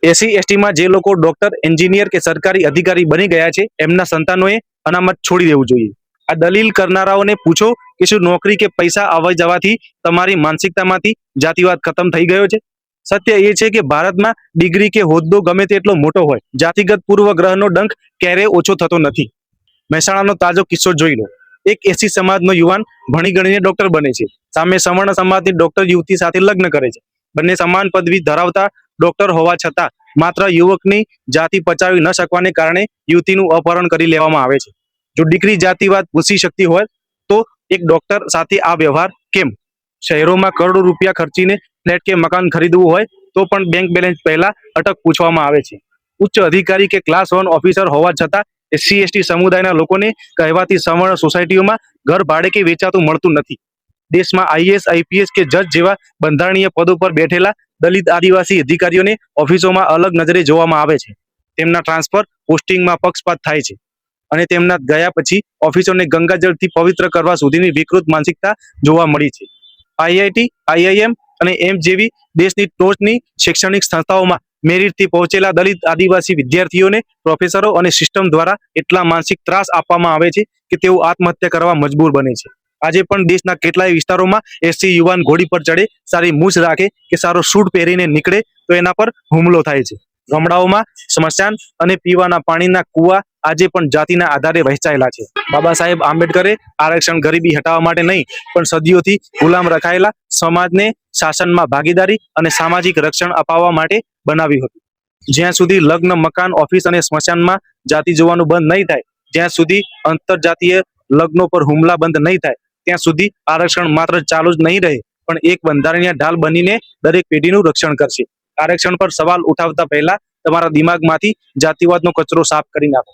SC એસટીમાં જે લોકો doctor, engineer કે સરકારી અધિકારી બની ગયા છે એમના સંતાનોએ અનામત છોડી દેવું જોઈએ. આ દલીલ કરનારાઓને પૂછો કે શું નોકરી કે પૈસા આવવા જવાથી તમારી માનસિકતામાંથી જાતિવાદ ખતમ થઈ ગયો છે? સત્ય એ છે કે ભારતમાં ડિગ્રી કે હોદ્દો ગમે તેટલો મોટો હોય, જાતિગત પૂર્વગ્રહનો ડંખ ક્યારેય ઓછો થતો નથી. મહેસાણાનો તાજો કિસ્સો જોઈ લો. એક એસી સમાજનો યુવાન ભણી ગણીને ડોક્ટર બને છે. સામે સવર્ણ સમાજની ડોક્ટર યુવતી સાથે લગ્ન કરે છે. બંને સમાન પદવી ધરાવતા ડોક્ટર હોવા છતાં માત્ર યુવકની જાતિ પચાવી ન શકવાને કારણે યુવતીનું અપહરણ કરી લેવામાં આવે છે. જો દીકરી જાતિવાદ પૂછી શકતી હોય તો એક ડોક્ટર સાથે આ વ્યવહાર કેમ? શહેરોમાં કરોડો રૂપિયા ખર્ચીને ફ્લેટ કે મકાન ખરીદવું હોય તો પણ બેંક બેલેન્સ પહેલા અટક પૂછવામાં આવે છે. ઉચ્ચ અધિકારી કે ક્લાસ 1 ઓફિસર હોવા છતાં એસસી એસટી સમુદાયના લોકોને કહેવાતી સવર્ણ સોસાયટીઓમાં ઘર ભાડે કે વેચાતું મળતું નથી. દેશમાં આઈએએસ, આઈપીએસ કે જજ જેવા બંધારણીય પદો પર બેઠેલા દલિત આદિવાસી અધિકારીઓને ઓફિસોમાં અલગ નજરે જોવામાં આવે છે. તેમના ટ્રાન્સફર, પોસ્ટિંગમાં પક્ષપાત થાય છે અને તેમના ગયા પછી ઓફિસોને ગંગાજળથી પવિત્ર કરવા સુધીની વિકૃત માનસિકતા જોવા મળી છે. આઈઆઈટી, આઈઆઈએમ અને એમ જેવી દેશની ટોચની શૈક્ષણિક સંસ્થાઓમાં મેરિટથી પહોંચેલા દલિત આદિવાસી વિદ્યાર્થીઓને પ્રોફેસરો અને સિસ્ટમ દ્વારા એટલા માનસિક ત્રાસ આપવામાં આવે છે કે તેઓ આત્મહત્યા કરવા મજબૂર બને છે. આજે પણ દેશના કેટલાય વિસ્તારોમાં એસસી યુવાન ઘોડી પર ચડે, સારી મૂછ રાખે કે સારો સૂટ પહેરીને નીકળે તો એના પર હુમલો થાય છે. ગામડાઓમાં સ્મશાન અને પીવાના પાણીના કુવા આજે પણ જાતિના આધારે વહેંચાયેલા છે. બાબા સાહેબ આંબેડકરે આરક્ષણ ગરીબી હટાવવા માટે નહીં પણ સદીઓથી ગુલામ રખાયેલા સમાજને શાસનમાં ભાગીદારી અને સામાજિક રક્ષણ અપાવવા માટે બનાવ્યું હતું. જ્યાં સુધી લગ્ન, મકાન, ઓફિસ અને સ્મશાનમાં જાતિ જોવાનું બંધ નહીં થાય, જ્યાં સુધી આંતરજાતીય લગ્નો પર હુમલા બંધ નહીં થાય, ત્યાં સુધી આરક્ષણ માત્ર ચાલુ જ નહીં રહે પણ એક બંધારણીય ઢાલ બનીને દરેક પેઢીનું રક્ષણ કરશે. આરક્ષણ પર સવાલ ઉઠાવતા પહેલા તમારા દિમાગમાંથી જાતિવાદનો કચરો સાફ કરી નાખો.